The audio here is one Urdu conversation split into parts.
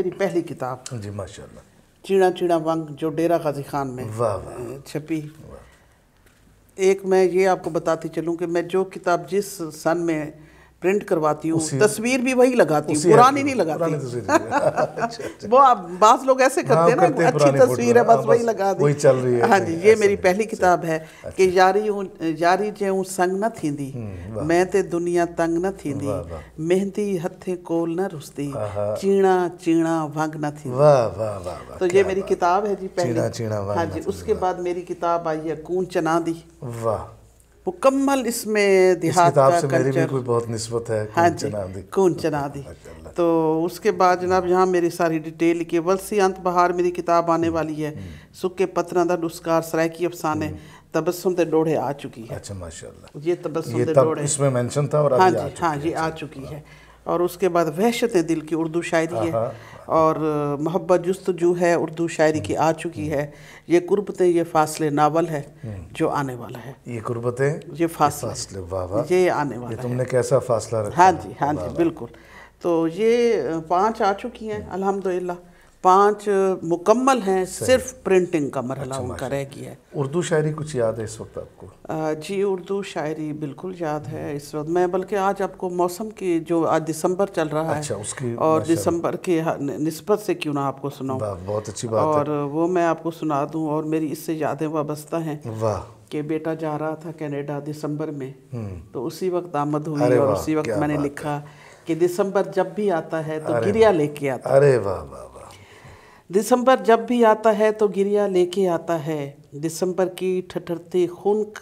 میری پہلی کتاب جی ماشاءاللہ، چیڑا چیڑا ونگ، جو ڈیرہ غازی خان میں واہ واہ، چھپی۔ ایک میں یہ آپ کو بتاتی چلوں کہ میں جو کتاب جس سن میں پرنٹ کرواتی ہوں تصویر بھی وہی لگاتی ہوں، پرانی نہیں لگاتی۔ وہ بعض لوگ ایسے کرتے ہیں نا، اچھی تصویر ہے بس وہی لگا دی، وہی چل رہی ہے۔ ہاں جی، یہ میری پہلی کتاب ہے کہ یاری جوں سنگ نہ تھیندی، میں تے دنیا تنگ نہ تھیندی، مہندی ہتھیں کول نہ رستی، چیڑا چیڑا ونگ نہ تھیندی۔ واہ واہ واہ، تو یہ میری کتاب ہے جی پہلی۔ چیڑا چیڑا ونگ۔ ہاں جی، اس کے بعد میری کتاب آئی ہے کون چنا دی، واہ، مکمل اس میں دیہات کا کتاب سے میری بھی کلچر۔ کوئی بہت نسبت ہے، ہاں کون جی، چنا دی، کون چنا دی۔ تو اس کے بعد جناب یہاں میری ساری ڈیٹیل لکھی ہے۔ ولسی انت بہار میری کتاب آنے والی ہے، سکے پتراں دا ڈسکار سرائکی افسانے، تبسم تے ڈوڑے آ چکی ہے۔ اچھا ماشاءاللہ، یہ تبسم یہ تے تب ڈوڑے اس میں مینشن تھا اور ہاں ابھی جی، آ چکی ہاں جی آ چکی ہے۔ اور اس کے بعد وحشت دل کی اردو شاعری ہے، اور محبت جستجو ہے اردو شاعری کی آ چکی ہے۔ یہ قربتیں یہ فاصلے ناول ہے جو آنے والا ہے۔ یہ قربتیں یہ فاصلے، واہ واہ، یہ آنے والا یہ ہے۔ تم نے کیسا فاصلہ رکھا؟ ہاں جی، ہاں جی، بالکل۔ تو یہ 5 آ چکی ہیں الحمدللہ، 5 مکمل ہیں، صرف پرنٹنگ کا مرحلہ ان کا رہ گیا ہے۔ اردو شاعری کچھ یاد ہے اس وقت آپ کو؟ جی اردو شاعری بالکل یاد ہے اس وقت۔ میں بلکہ آج آپ کو موسم کی جو آج دسمبر چل رہا ہے، اچھا اس کی اور دسمبر کے نسبت سے کیوں نہ آپ کو سناؤں، بہت اچھی بات ہے، اور وہ میں آپ کو سنا دوں، اور میری اس سے یادیں وابستہ ہیں واہ، کہ بیٹا جا رہا تھا کینیڈا دسمبر میں، تو اسی وقت آمد ہوئی، اور اسی وقت میں نے لکھا کہ دسمبر جب بھی آتا ہے تو گریا لے کے آتا ہے۔ ارے واہ واہ واہ، دسمبر جب بھی آتا ہے تو گریا لے کے آتا ہے، دسمبر کی ٹھٹھرتی خنک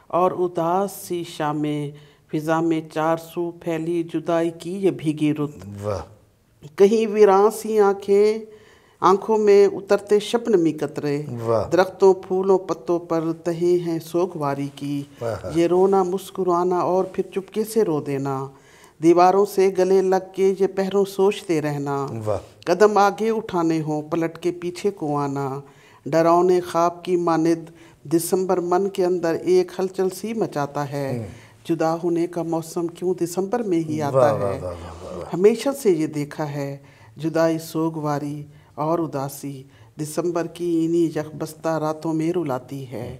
اور اداس سی شامیں، فضا میں 4 سو پھیلی جدائی کی یہ بھیگی رت، واہ، کہیں ویراں سی آنکھوں میں اترتے شبنمی قطرے، درختوں پھولوں پتوں پر تہے ہیں سوگواری کی، یہ رونا مسکرانا اور پھر چپکے سے رو دینا، دیواروں سے گلے لگ کے یہ پہروں سوچتے رہنا، قدم آگے اٹھانے ہوں پلٹ کے پیچھے کو آنا، ڈراؤنے خواب کی مانند دسمبر من کے اندر ایک ہلچل سی مچاتا ہے، جدا ہونے کا موسم کیوں دسمبر میں ہی آتا ہے، ہمیشہ سے یہ دیکھا ہے جدائی سوگواری اور اداسی دسمبر کی انہی یکبستہ راتوں میں رلاتی ہے،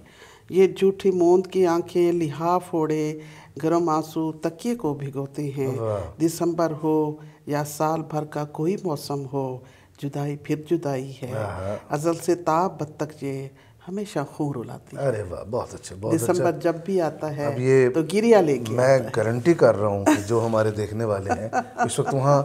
یہ جھوٹی موند کی آنکھیں لحاف اوڑے گرم آنسو تکیے کو بھگوتے ہیں، دسمبر ہو یا سال بھر کا کوئی موسم ہو، جدائی پھر جدائی ہے، ازل سے تا اب تک یہ ہمیشہ خون رلاتی ہے۔ ارے واہ، بہت اچھا، بہت اچھا۔ دسمبر جب بھی آتا ہے اب یہ تو گریا لے کے میں گارنٹی کر رہا ہوں کہ جو ہمارے دیکھنے والے ہیں اس وقت وہاں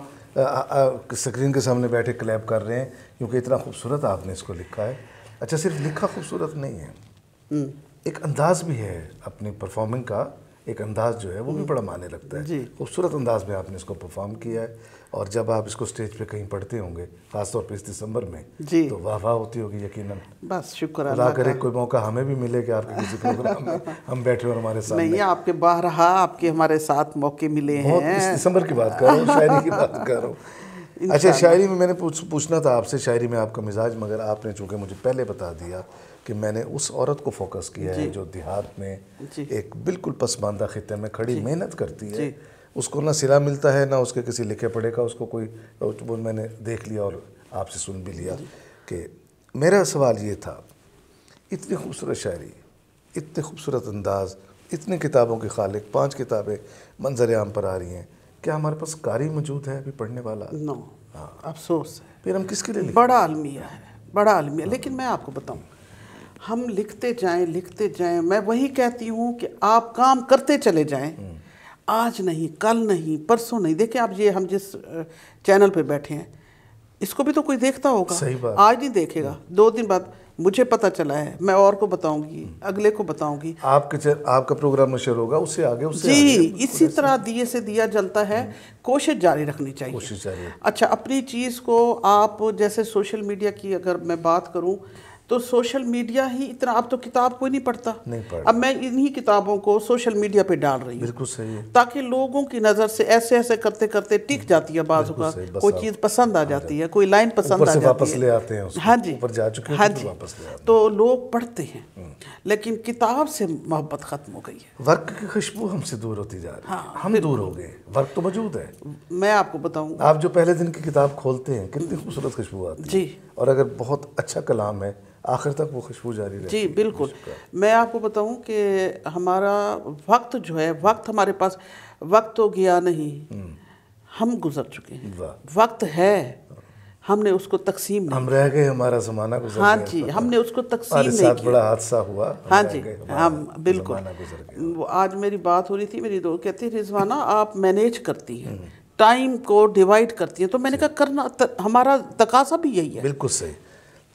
اسکرین کے سامنے بیٹھے کلیپ کر رہے ہیں، کیونکہ اتنا خوبصورت آپ نے اس کو لکھا ہے۔ اچھا، صرف لکھا خوبصورت نہیں ہے، ایک انداز بھی ہے اپنی پرفارمنگ کا، ایک انداز جو ہے وہ بھی بڑا معنی رکھتا ہے، خوبصورت انداز میں آپ نے اس کو پرفارم کیا ہے، اور جب آپ اس کو سٹیج پہ کہیں پڑھتے ہوں گے خاص طور پہ اس دسمبر میں تو واہ واہ ہوتی ہوگی یقیناً۔ بس شکر اللہ کرے کوئی موقع ہمیں بھی ملے کہ آپ کے کسی پروگرام میں ہم بیٹھے اور ہمارے سامنے۔ نہیں، آپ کے بارہا آپ کے ہمارے ساتھ موقع ملے ہیں، بہت اس دسمبر کی بات کر رہا ہوں، شاعری کی بات کر رہا ہوں۔ اچھا، شاعری میں نے پوچھنا تھا آپ سے، شاعری میں آپ کا مزاج، مگر آپ نے چونکہ مجھے پہلے بتا دیا کہ میں نے اس عورت کو فوکس کیا ہے جو دیہات میں ایک بالکل پسماندہ خطے میں کھڑی محنت کرتی ہے، اس کو نہ صلہ ملتا ہے نہ اس کے کسی لکھے پڑھے کا، اس کو کوئی، وہ میں نے دیکھ لیا اور آپ سے سن بھی لیا کہ میرا سوال یہ تھا، اتنی خوبصورت شاعری، اتنے خوبصورت انداز، اتنی کتابوں کے خالق، 5 کتابیں منظر عام پر آ رہی ہیں، کیا ہمارے پاس قاری موجود ہے ابھی پڑھنے والا؟ نو، افسوس ہے، پھر ہم کس کے لیے؟ بڑا المیہ ہے، بڑا المیہ۔ لیکن میں آپ کو بتاؤں، ہم لکھتے جائیں، میں وہی کہتی ہوں کہ آپ کام کرتے چلے جائیں، آج نہیں، کل نہیں، پرسوں نہیں۔ دیکھیں آپ، یہ ہم جس چینل پہ بیٹھے ہیں اس کو بھی تو کوئی دیکھتا ہوگا، آج نہیں دیکھے گا، 2 دن بعد مجھے پتہ چلا ہے، میں اور کو بتاؤں گی، اگلے کو بتاؤں گی، آپ کا پروگرام نشر ہوگا، اس سے آگے، جی، اسی طرح دیے سے دیا جلتا ہے، کوشش جاری رکھنی چاہیے۔ اچھا، اپنی چیز کو آپ جیسے سوشل میڈیا کی اگر میں بات کروں، تو سوشل میڈیا ہی اتنا، اب تو کتاب کوئی نہیں پڑھتا، اب میں انہی کتابوں کو سوشل میڈیا پہ ڈال رہی ہوں، بالکل صحیح ہے، تاکہ لوگوں کی نظر سے ایسے ایسے کرتے کرتے ٹک جاتی ہے، بعض اوقات کوئی چیز پسند آ جاتی ہے، کوئی لائن پسند آ جاتی ہے، واپس لے آتے ہیں، ہاں جی، اوپر جا چکے ہاں ہیں جی، واپس لے آتے ہیں، تو لوگ پڑھتے ہیں، لیکن کتاب سے محبت ختم ہو گئی ہے، ورق کی خوشبو ہم سے دور ہوتی جا رہی ہے، ہم دور ہو گئے، ورق تو موجود ہے، میں آپ کو بتاؤں، آپ جو پہلے دن کی کتاب کھولتے ہیں کتنی خوبصورت خوشبو آتی ہے، اور اگر بہت اچھا کلام ہے آخر تک وہ خوشبو جاری رہتی ہے۔ جی بالکل، میں آپ کو بتاؤں کہ ہمارا وقت جو ہے، وقت ہمارے پاس، وقت تو گیا نہیں، ہم گزر چکے ہیں، وقت ہے، ہم نے اس کو تقسیم نہیں، ہم رہ گئے، ہمارا زمانہ گزر گیا، ہاں جی، ہم نے اس کو تقسیم نہیں ساتھ بڑا حادثہ ہوا، ہاں جی، ہم بالکل، آج میری بات ہو رہی تھی، میری دوست کہتی رضوانہ آپ مینیج کرتی ہیں، ٹائم کو ڈیوائڈ کرتی ہیں، تو میں نے کہا کرنا ہمارا تقاضا بھی یہی ہے، بالکل صحیح۔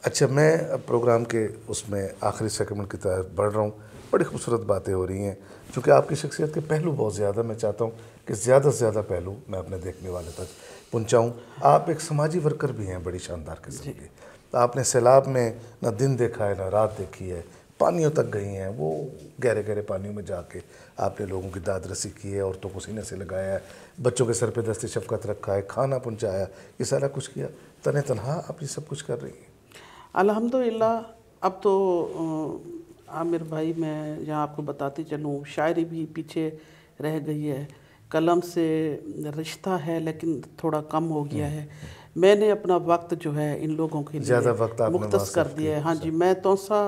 اچھا، میں پروگرام کے اس میں آخری سیگمنٹ کی طرف بڑھ رہا ہوں، بڑی خوبصورت باتیں ہو رہی ہیں، چونکہ آپ کی شخصیت کے پہلو بہت زیادہ، میں چاہتا ہوں کہ زیادہ سے زیادہ پہلو میں اپنے دیکھنے والے تک پہنچاؤں۔ آپ ایک سماجی ورکر بھی ہیں بڑی شاندار قسم کے، آپ نے سیلاب میں نہ دن دیکھا ہے نہ رات دیکھی ہے، پانیوں تک گئی ہیں، وہ گہرے گہرے پانیوں میں جا کے آپ نے لوگوں کی داد رسی کی ہے، عورتوں کو سینے سے لگایا ہے، بچوں کے سر پہ دست شفقت رکھا ہے، کھانا پہنچایا، یہ سارا کچھ کیا، تنہا آپ یہ سب کچھ کر رہی ہیں۔ الحمدللہ، اب تو عامر بھائی میں یہاں آپ کو بتاتی چلوں، شاعری بھی پیچھے رہ گئی ہے، قلم سے رشتہ ہے لیکن تھوڑا کم ہو گیا ہے، میں نے اپنا وقت جو ہے ان لوگوں کے لیے مختص کر دیا ہے، ہاں جی، میں توسا،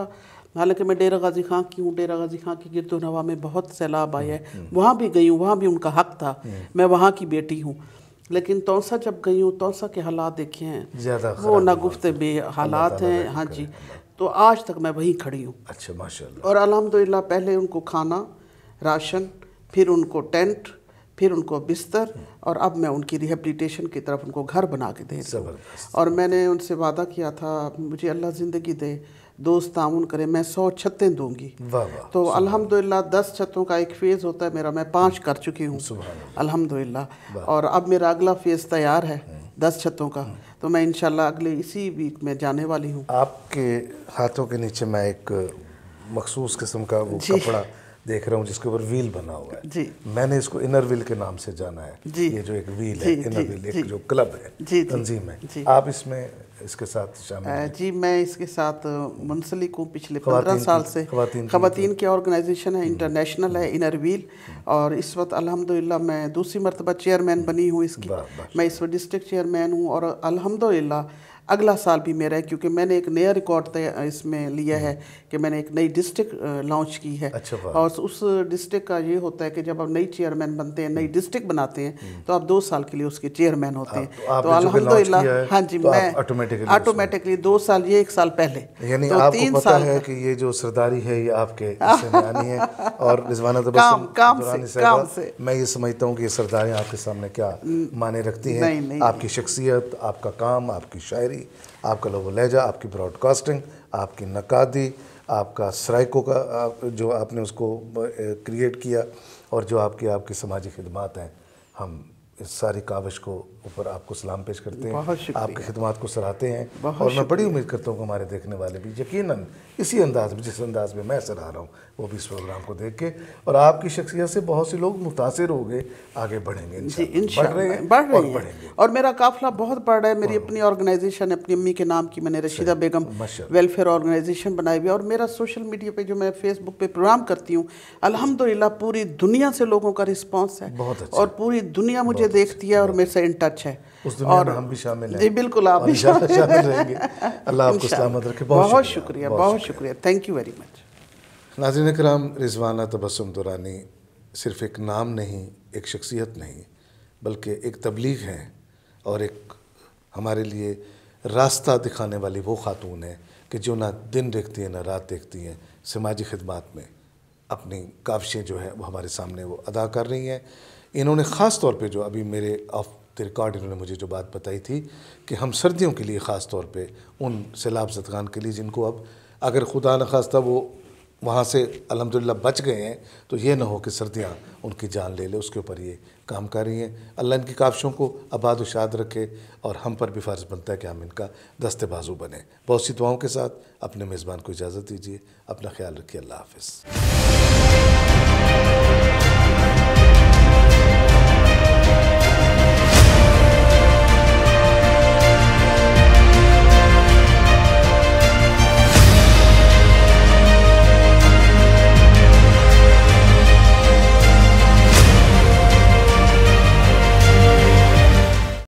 حالانکہ میں ڈیرہ غازی خان کی ہوں، ڈیرہ غازی خان کی گرد و نواح میں بہت سیلاب آیا ہے، وہاں بھی گئی ہوں، وہاں بھی ان کا حق تھا، میں وہاں کی بیٹی ہوں، لیکن توسا جب گئی ہوں، توسا کے حالات دیکھے ہیں، وہ ناگفت بے حالات ہیں، ہاں جی، تو آج تک میں وہیں کھڑی ہوں، اچھا ماشاءاللہ، اور الحمدللہ پہلے ان کو کھانا، راشن، پھر ان کو ٹینٹ، پھر ان کو بستر، اور اب میں ان کی ریہیبلیٹیشن کی طرف ان کو گھر بنا کے دے رہی ہوں، اور میں نے ان سے وعدہ کیا تھا مجھے اللہ زندگی دے، دوست تعاون کرے، میں 100 چھتیں دوں گی، تو الحمدللہ 10 چھتوں کا ایک فیز ہوتا ہے میرا، میں 5 کر چکی ہوں الحمدللہ، اور اب میرا اگلا فیز تیار ہے 10 چھتوں کا، تو میں انشاءاللہ اگلے اسی ویک میں جانے والی ہوں۔ آپ کے ہاتھوں کے نیچے میں ایک مخصوص قسم کا وہ کپڑا دیکھ رہا ہوں جس کے اوپر ویل بنا ہوا ہے، میں نے اس کو انر ویل کے نام سے جانا ہے، یہ جو ایک ویل ہے، انر ویل ایک جو کلب ہے، تنظیم ہے، آپ اس میں اس کے ساتھ شامل ہیں؟ جی، میں اس کے ساتھ منسلک ہوں پچھلے 15 سال سے، خواتین کی آرگنائزیشن ہے، انٹرنیشنل ہے انر ویل، اور اس وقت الحمدللہ میں دوسری مرتبہ چیئرمین بنی ہوں اس کی، میں اس وقت ڈسٹرکٹ چیئرمین ہوں، اور الحمدللہ اگلا سال بھی میرا ہے، کیونکہ میں نے ایک نیا ریکارڈ اس میں لیا ہے کہ میں نے ایک نئی ڈسٹرکٹ لانچ کی ہے، اور اس ڈسٹرکٹ کا یہ ہوتا ہے کہ جب آپ نئی چیئرمین بنتے ہیں، نئی ڈسٹرکٹ بناتے ہیں، تو آپ 2 سال کے لیے اس کے چیئرمین ہوتے ہیں، تو الحمدللہ، ہاں جی، میں آٹومیٹکلی 2 سال، یہ 1 سال پہلے، یعنی آپ کو پتہ ہے کہ یہ جو سرداری ہے یہ آپ کے حصے میں آنی ہے، اور رضوانہ تبسم درانی صاحبہ، میں یہ سمجھتا ہوں کہ یہ سرداریاں آپ کے سامنے کیا معنی رکھتی ہیں، آپ کی شخصیت، آپ کا کام، آپ کی شاعری، آپ کا لب و لہجہ، آپ کی براڈ کاسٹنگ، آپ کی نقادی، آپ کا سرائکو کا جو آپ نے اس کو کریٹ کیا، اور جو آپ کی سماجی خدمات ہیں، ہم اس ساری کاوش کو اوپر آپ کو سلام پیش کرتے ہیں، آپ کی خدمات کو سراہتے ہیں، اور میں بڑی امید کرتا ہوں کہ ہمارے دیکھنے والے بھی یقیناً اسی انداز میں، جس انداز میں سراہ رہا ہوں، وہ بھی اس پروگرام کو دیکھ کے، اور آپ کی شخصیت سے بہت سے لوگ متاثر ہو گئے، آگے بڑھیں گے انشاءاللہ، بڑھ رہے ہیں، اور میرا قافلہ بہت بڑھ رہا ہے، میری اپنی آرگنائزیشن، اپنی امی کے نام کی میں نے رشیدہ بیگم ویلفیئر آرگنائزیشن بنائی ہوئی ہے، اور میرا سوشل میڈیا پہ جو میں فیس بک پہ پروگرام کرتی ہوں، الحمدللہ پوری دنیا سے لوگوں کا رسپانس ہے، اور پوری دنیا مجھے دیکھتی ہے اور میرے سے ان ٹچ ہے، اس دنیا میں ہم بھی شامل ہیں، جی بالکل، آپ بھی شامل رہیں گے، اللہ آپ کو سلامت رکھے، بہت شکریہ، بہت شکریہ، تھینک یو ویری مچ۔ ناظرین کرام، رضوانہ تبسم درانی صرف ایک نام نہیں، ایک شخصیت نہیں، بلکہ ایک تبلیغ ہے، اور ایک ہمارے لیے راستہ دکھانے والی وہ خاتون ہے کہ جو نہ دن دیکھتی ہیں نہ رات دیکھتی ہیں، سماجی خدمات میں اپنی کاوشیں جو ہے وہ ہمارے سامنے وہ ادا کر رہی ہیں۔ انہوں نے خاص طور پہ جو ابھی میرے آف دی ریکارڈ انہوں نے مجھے جو بات بتائی تھی کہ ہم سردیوں کے لیے خاص طور پہ ان سیلاب زدگان کے لیے جن کو اب اگر خدا نخواستہ وہ وہاں سے الحمدللہ بچ گئے ہیں تو یہ نہ ہو کہ سردیاں ان کی جان لے اس کے اوپر یہ کام کر رہی ہیں. اللہ ان کی کاوشوں کو آباد و شاد رکھے اور ہم پر بھی فرض بنتا ہے کہ ہم ان کا دست بازو بنیں. بہت سی دعاؤں کے ساتھ اپنے میزبان کو اجازت دیجیے. اپنا خیال رکھیے. اللہ حافظ.